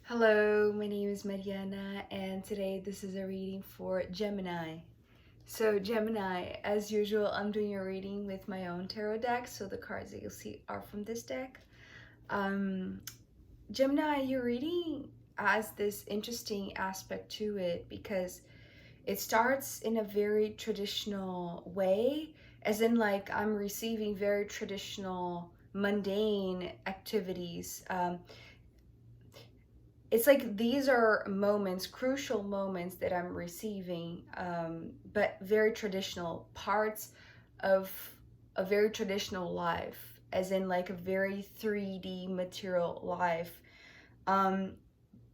Hello, my name is Mariana, and today this is a reading for Gemini. So, Gemini, as usual, I'm doing a reading with my own tarot deck, so the cards that you'll see are from this deck. Gemini, your reading has this interesting aspect to it because it starts in a very traditional way, as in, like, I'm receiving very traditional, mundane activities. It's like these are moments, crucial moments that I'm receiving, but very traditional parts of a very traditional life, as in like a very 3D material life. Um,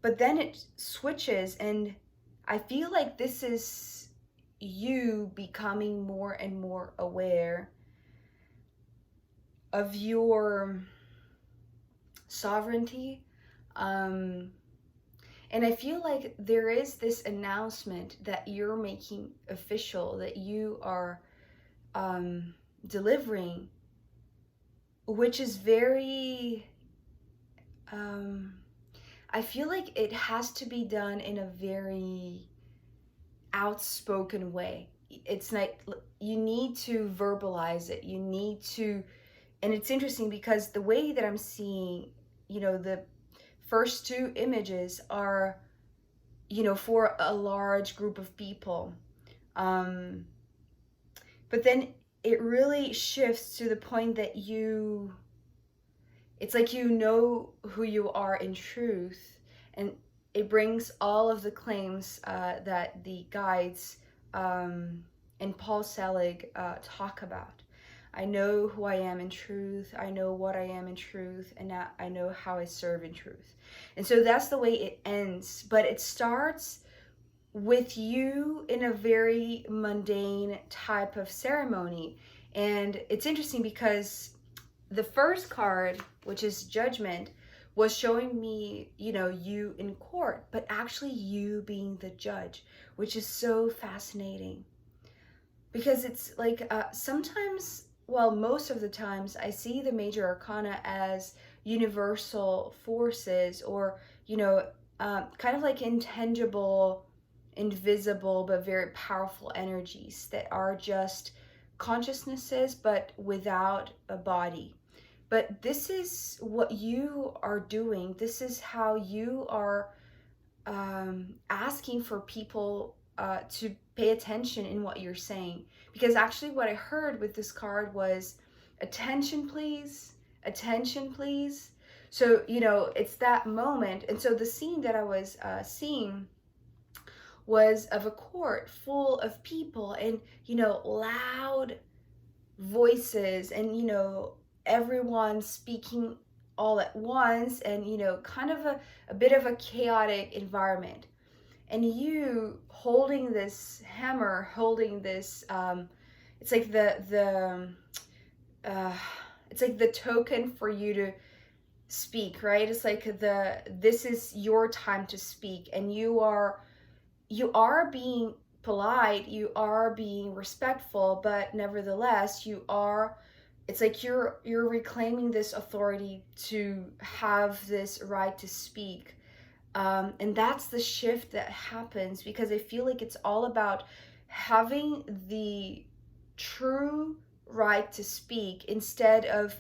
but then it switches, and I feel like this is you becoming more and more aware of your sovereignty. Um, And I feel like there is this announcement that you're making official, that you are delivering, which is very, um, I feel like it has to be done in a very outspoken way. It's like you need to verbalize it. You need to, and it's interesting because the way that I'm seeing, the first two images are for a large group of people. Um, but then it really shifts to the point that it's like you know who you are in truth, and it brings all of the claims that the guides and Paul Selig talk about. I know who I am in truth. I know what I am in truth, and now I know how I serve in truth. And so that's the way it ends. But it starts with you in a very mundane type of ceremony. And it's interesting because the first card, which is Judgment, was showing me, you in court, but actually you being the judge, which is so fascinating. Because it's like sometimes, well, most of the times, I see the major arcana as universal forces, or, kind of like intangible, invisible, but very powerful energies that are just consciousnesses, but without a body. But this is what you are doing. This is how you are asking for people to pay attention in what you're saying. Because actually, what I heard with this card was attention, please, attention, please. So, it's that moment. And so the scene that I was seeing was of a court full of people and, loud voices and, everyone speaking all at once and, kind of a bit of a chaotic environment. And you holding this hammer, holding this, it's like uh, it's like the token for you to speak, right? It's like this is your time to speak, and you are being polite, you are being respectful, but nevertheless it's like you're reclaiming this authority to have this right to speak. And that's the shift that happens, because I feel like it's all about having the true right to speak instead of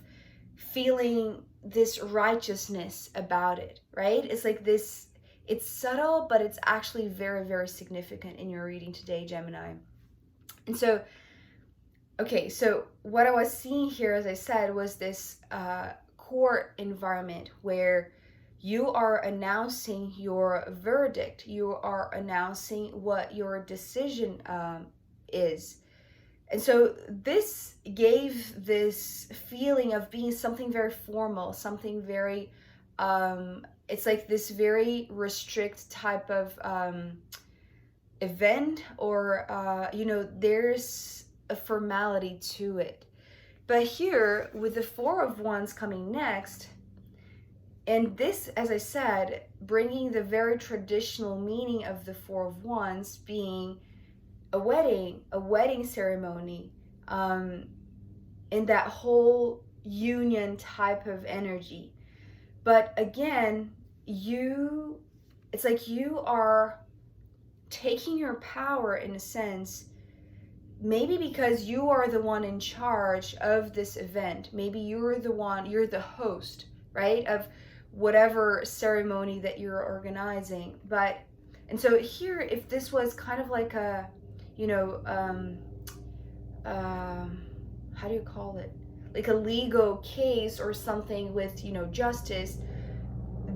feeling this righteousness about it, right? It's like this, it's subtle, but it's actually very, very significant in your reading today, Gemini. And so, okay, so what I was seeing here, as I said, was this court environment where you are announcing your verdict. You are announcing what your decision is. And so this gave this feeling of being something very formal, something very, it's like this very restrict type of event, or, there's a formality to it. But here, with the Four of Wands coming next, and this, as I said, bringing the very traditional meaning of the Four of Wands being a wedding ceremony, in that whole union type of energy. But again, it's like you are taking your power in a sense, maybe because you are the one in charge of this event. Maybe you're the host, right, of whatever ceremony that you're organizing. And so here, if this was kind of like a, you know, how do you call it? Like a legal case or something with, justice,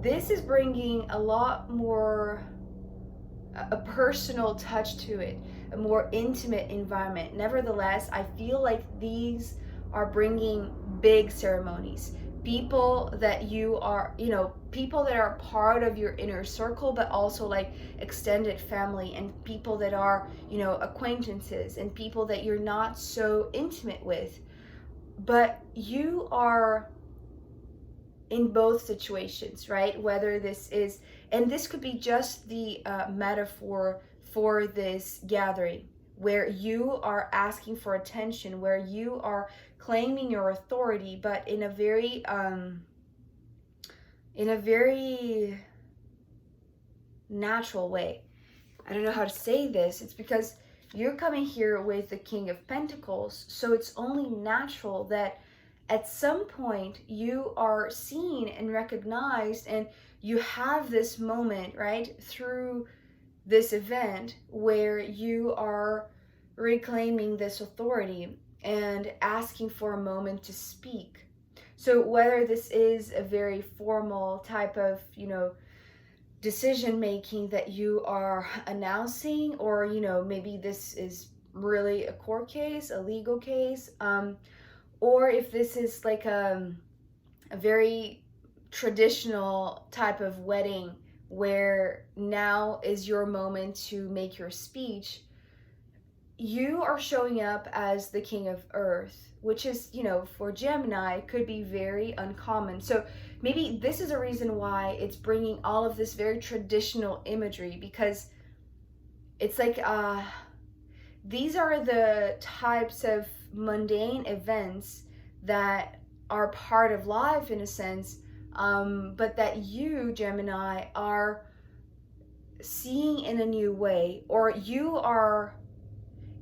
this is bringing a lot more a personal touch to it, a more intimate environment. Nevertheless, I feel like these are bringing big ceremonies. People that you are, people that are part of your inner circle, but also like extended family, and people that are, acquaintances, and people that you're not so intimate with. But you are in both situations, right? Whether this is, and this could be just the metaphor for this gathering, where you are asking for attention, where you are claiming your authority, but in a very natural way. I don't know how to say this. It's because you're coming here with the King of Pentacles, so it's only natural that at some point you are seen and recognized, and you have this moment, right, through this event where you are reclaiming this authority and asking for a moment to speak. So whether this is a very formal type of, decision making that you are announcing, or, maybe this is really a court case, a legal case, or if this is like a very traditional type of wedding where now is your moment to make your speech, you are showing up as the King of Earth, which is, for Gemini, could be very uncommon. So maybe this is a reason why it's bringing all of this very traditional imagery, because it's like these are the types of mundane events that are part of life in a sense, but that you, Gemini, are seeing in a new way, or you are.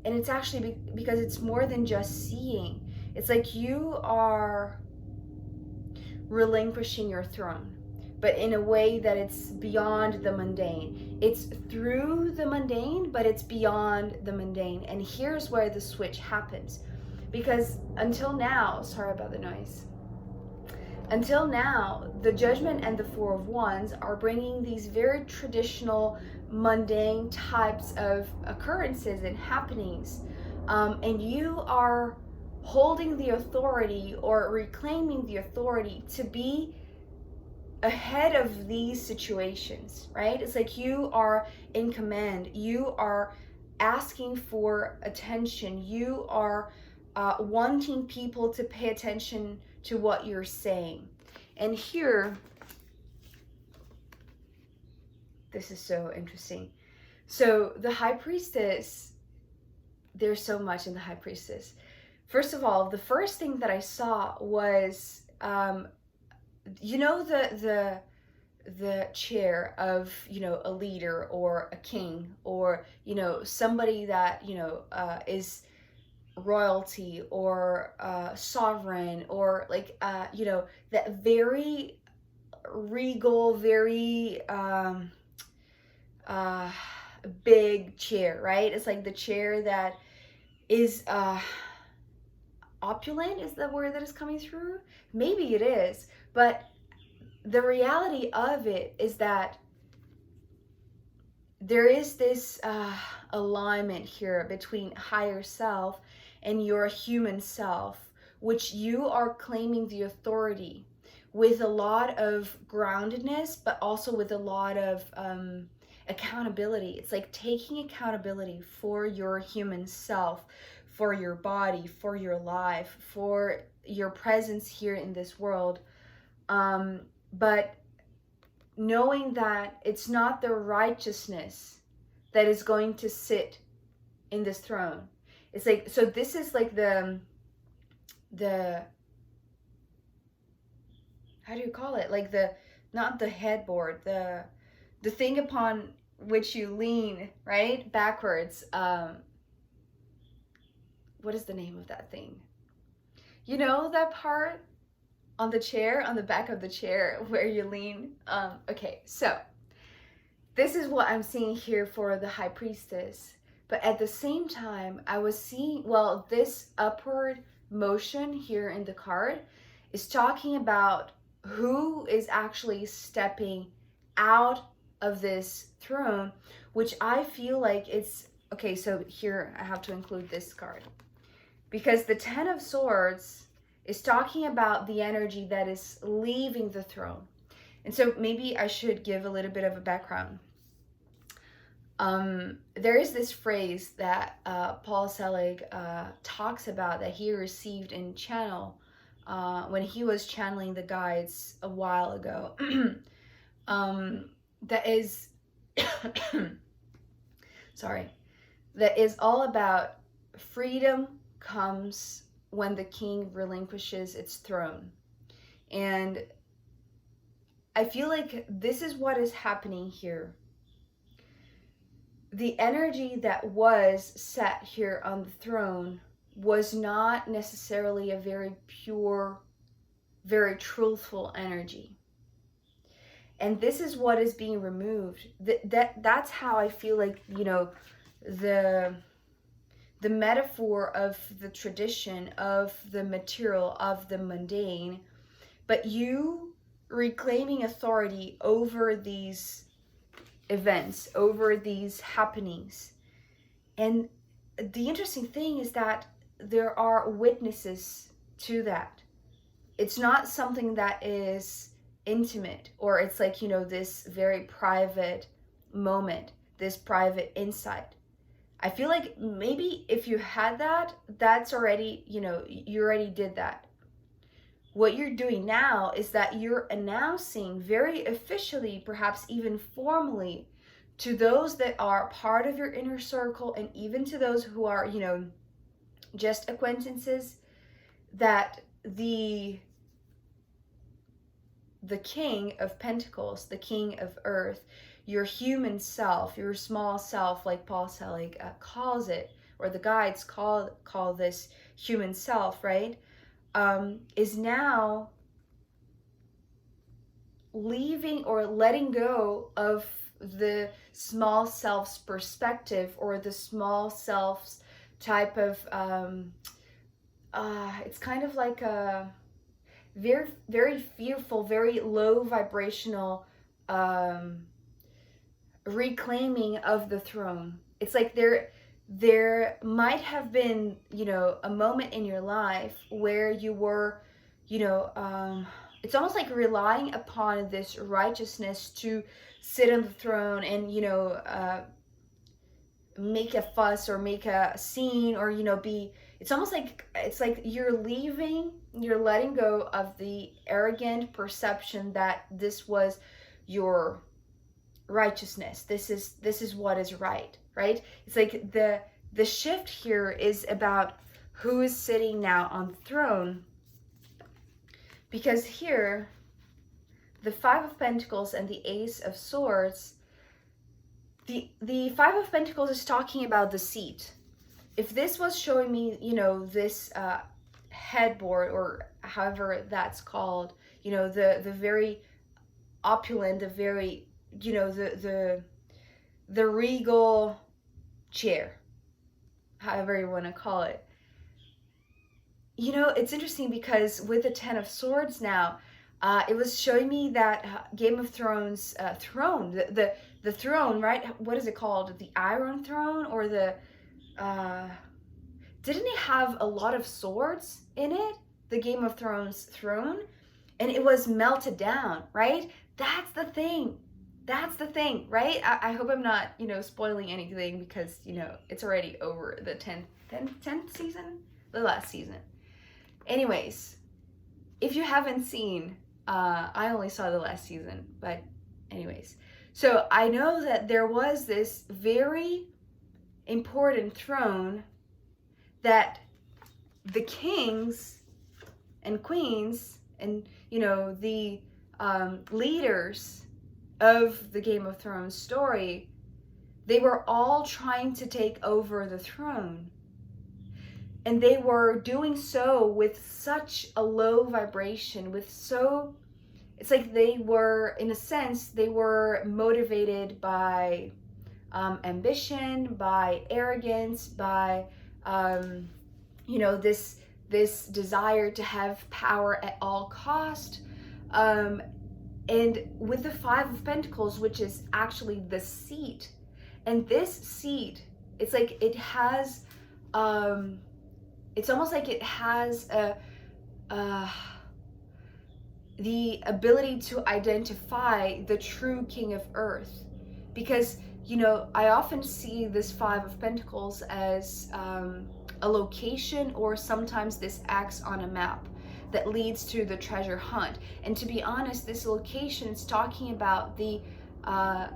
And it's actually because it's more than just seeing. It's like you are relinquishing your throne, but in a way that it's beyond the mundane. It's through the mundane, but it's beyond the mundane. And here's where the switch happens. Because until now, sorry about the noise. Until now, the Judgment and the Four of Wands are bringing these very traditional, mundane types of occurrences and happenings. And you are holding the authority, or reclaiming the authority, to be ahead of these situations, right? It's like you are in command. You are asking for attention. You are wanting people to pay attention to what you're saying. And here, this is so interesting. So the High Priestess, there's so much in the High Priestess. First of all, the first thing that I saw was, the chair of, a leader or a king, or, somebody that, is royalty, or sovereign, or like, that very regal, very big chair, right? It's like the chair that is opulent, is the word that is coming through. Maybe it is, but the reality of it is that there is this alignment here between higher self and your human self, which you are claiming the authority with a lot of groundedness, but also with a lot of accountability. It's like taking accountability for your human self, for your body, for your life, for your presence here in this world. But knowing that it's not the righteousness that is going to sit in this throne. It's like, so this is like the how do you call it? Like the not the headboard, the thing upon which you lean, right? Backwards. What is the name of that thing? You know that part on the chair, on the back of the chair where you lean? Okay, so this is what I'm seeing here for the High Priestess. But at the same time, I was seeing, well, this upward motion here in the card is talking about who is actually stepping out of this throne, which I feel like it's, okay, so here I have to include this card. Because the Ten of Swords is talking about the energy that is leaving the throne. And so maybe I should give a little bit of a background. There is this phrase that Paul Selig talks about that he received in channel when he was channeling the guides a while ago. That is, sorry, that is all about freedom comes when the king relinquishes its throne. And I feel like this is what is happening here. The energy that was set here on the throne was not necessarily a very pure, very truthful energy. And this is what is being removed. That's how I feel like, you know, the metaphor of the tradition, of the material, of the mundane, but you reclaiming authority over these events, over these happenings. And the interesting thing is that there are witnesses to that. It's not something that is intimate, or it's like, you know, this very private moment, this private insight. I feel like maybe if you had that, that's already, you know, you already did that. What you're doing now is that you're announcing very officially, perhaps even formally, to those that are part of your inner circle, and even to those who are, you know, just acquaintances, that the King of Pentacles, the King of Earth, your human self, your small self, like Paul Selig calls it, or the guides call this human self, right? Is now leaving or letting go of the small self's perspective, or the small self's type of, it's kind of like a very, very fearful, very low vibrational reclaiming of the throne. It's like there might have been, you know, a moment in your life where you were, you know, it's almost like relying upon this righteousness to sit on the throne and, you know, make a fuss or make a scene, or, you know, it's almost like, it's like you're letting go of the arrogant perception that this was your righteousness. This is what is right? It's like the shift here is about who is sitting now on the throne. Because here, the Five of Pentacles and the Ace of Swords, the Five of Pentacles is talking about the seat. If this was showing me, you know, this headboard, or however that's called, you know, the very opulent, the very, you know, the regal chair, however you want to call it. You know, it's interesting because with the Ten of Swords now, it was showing me that Game of Thrones throne, the throne, right? What is it called? The Iron Throne, or the didn't it have a lot of swords in it? The Game of Thrones throne, and it was melted down, right? That's the thing, right? I hope I'm not, you know, spoiling anything, because, you know, it's already over, the 10th season, the last season. Anyways, if you haven't seen, I only saw the last season, but anyways. So I know that there was this very important throne that the kings and queens and, you know, the leaders of the Game of Thrones story, they were all trying to take over the throne. And they were doing so with such a low vibration, it's like they were, in a sense, they were motivated by ambition, by arrogance, by, this desire to have power at all cost. And with the Five of Pentacles, which is actually the seat, and this seat, it's like it has, it's almost like it has the ability to identify the true King of Earth. Because, I often see this Five of Pentacles as a location, or sometimes this X on a map that leads to the treasure hunt. And to be honest, this location is talking about the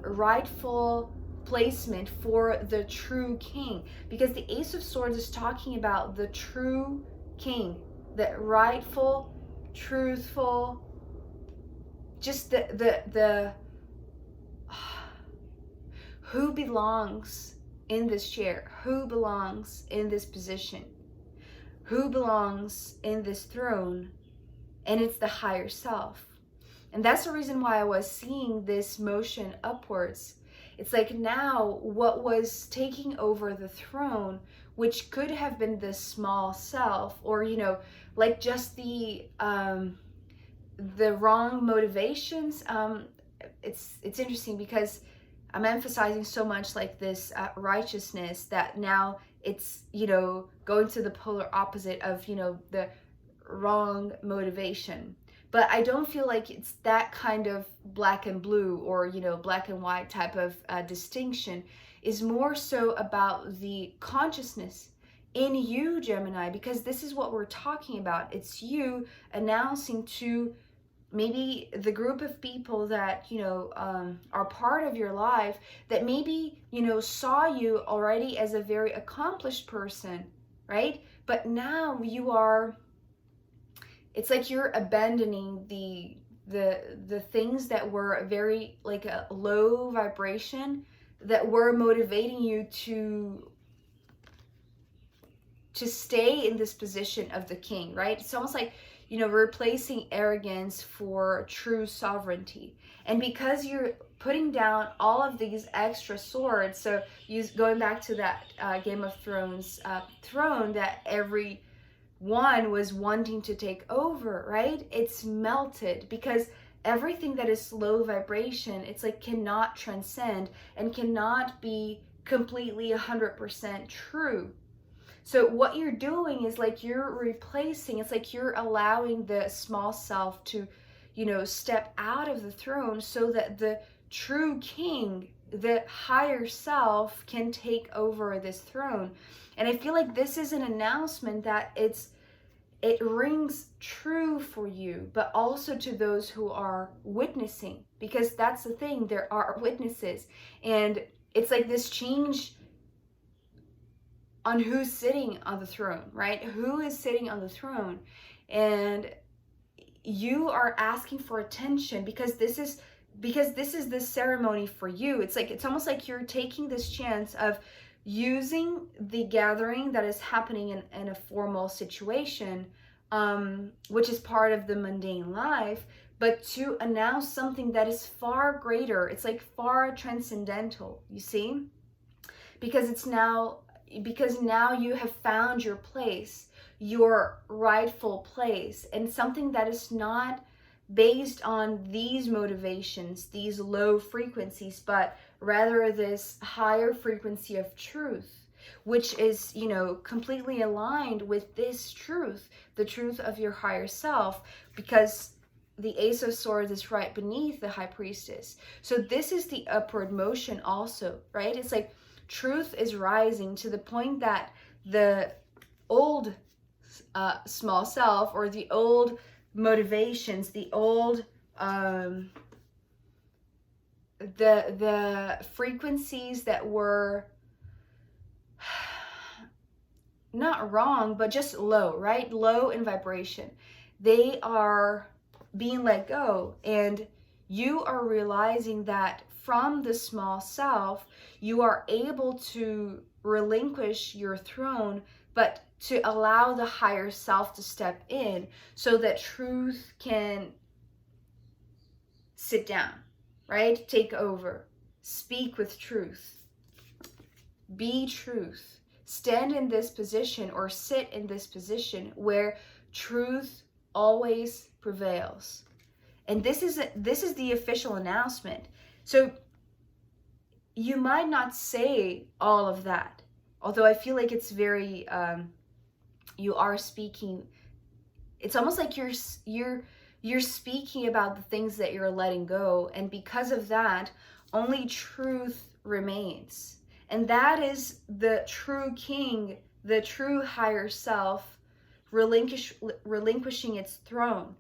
rightful placement for the true king, because the Ace of Swords is talking about the true king, the rightful, truthful, just the who belongs in this chair, who belongs in this position, who belongs in this throne, and it's the higher self. And that's the reason why I was seeing this motion upwards. It's like now what was taking over the throne, which could have been the small self, or, like just the wrong motivations. It's interesting because I'm emphasizing so much like this righteousness, that now it's, going to the polar opposite of, the wrong motivation. But I don't feel like it's that kind of black and blue, or, black and white type of distinction. Is more so about the consciousness in you, Gemini, because this is what we're talking about. It's you announcing to maybe the group of people that, are part of your life, that maybe, saw you already as a very accomplished person, right? But now you are, it's like you're abandoning the things that were very like a low vibration, that were motivating you to stay in this position of the king, right? It's almost like, replacing arrogance for true sovereignty. And because you're putting down all of these extra swords, so going back to that Game of Thrones throne that every one was wanting to take over, right? It's melted, because everything that is low vibration, it's like cannot transcend and cannot be completely 100% true. So what you're doing is like you're replacing, it's like you're allowing the small self to, step out of the throne, so that the true king, the higher self, can take over this throne. And I feel like this is an announcement that it rings true for you, but also to those who are witnessing, because that's the thing, there are witnesses. And it's like this change on who's sitting on the throne, right? Who is sitting on the throne? And you are asking for attention, because this is the ceremony for you. It's like, it's almost like you're taking this chance of using the gathering that is happening in a formal situation, which is part of the mundane life, but to announce something that is far greater. It's like far transcendental, you see? Because now you have found your place, your rightful place, and something that is not based on these motivations, these low frequencies, but rather this higher frequency of truth, which is, completely aligned with this truth, the truth of your higher self, because the Ace of Swords is right beneath the High Priestess. So this is the upward motion also, right? It's like truth is rising to the point that the old small self, or the old motivations, the old the frequencies that were not wrong, but just low, right? Low in vibration. They are being let go, and you are realizing that from the small self, you are able to relinquish your throne, but to allow the higher self to step in so that truth can sit down, right? Take over. Speak with truth. Be truth. Stand in this position or sit in this position where truth always prevails. And this is the official announcement. So you might not say all of that, although I feel like it's very you are speaking. It's almost like you're speaking about the things that you're letting go, and because of that, only truth remains. And that is the true king, the true higher self relinquishing its throne.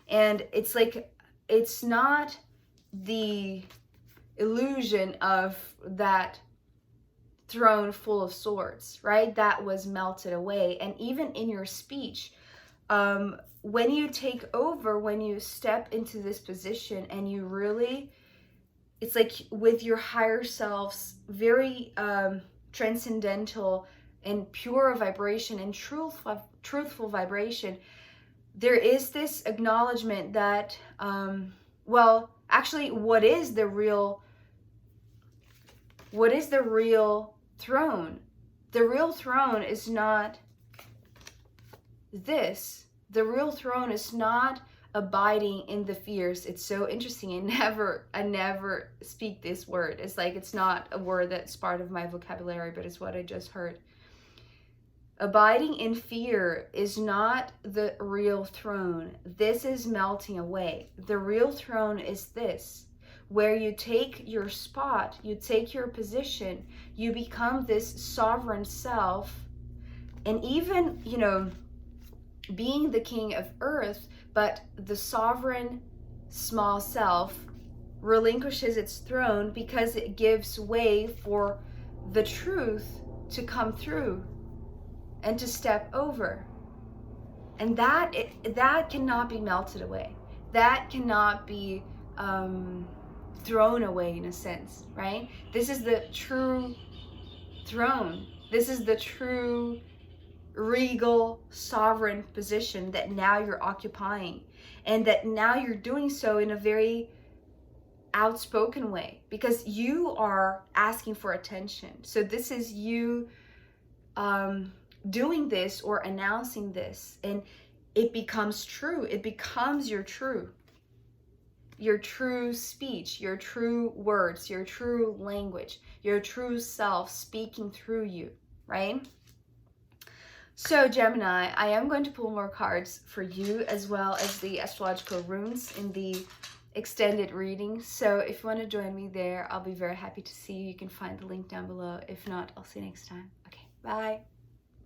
And it's like, it's not the illusion of that throne full of swords, right? That was melted away. And even in your speech, when you take over, when you step into this position and you really, it's like with your higher self's very transcendental and pure vibration and truthful vibration, there is this acknowledgement that, well, actually, what is the real throne? The real throne is not this. The real throne is not abiding in the fears. It's so interesting. I never speak this word. It's like, it's not a word that's part of my vocabulary, but it's what I just heard. Abiding in fear is not the real throne. This is melting away. The real throne is this, where you take your spot, you take your position, you become this sovereign self. And even, you know, being the king of earth, but the sovereign small self relinquishes its throne because it gives way for the truth to come through and to step over. And that cannot be melted away. That cannot be thrown away, in a sense, right? This is the true throne. This is the true regal sovereign position that now you're occupying, and that now you're doing so in a very outspoken way because you are asking for attention. So this is you doing this or announcing this, and it becomes true. It becomes your true speech, your true words, your true language, your true self speaking through you, right? So Gemini, I am going to pull more cards for you, as well as the astrological runes in the extended reading. So if you want to join me there, I'll be very happy to see you. You can find the link down below. If not, I'll see you next time. Okay, bye.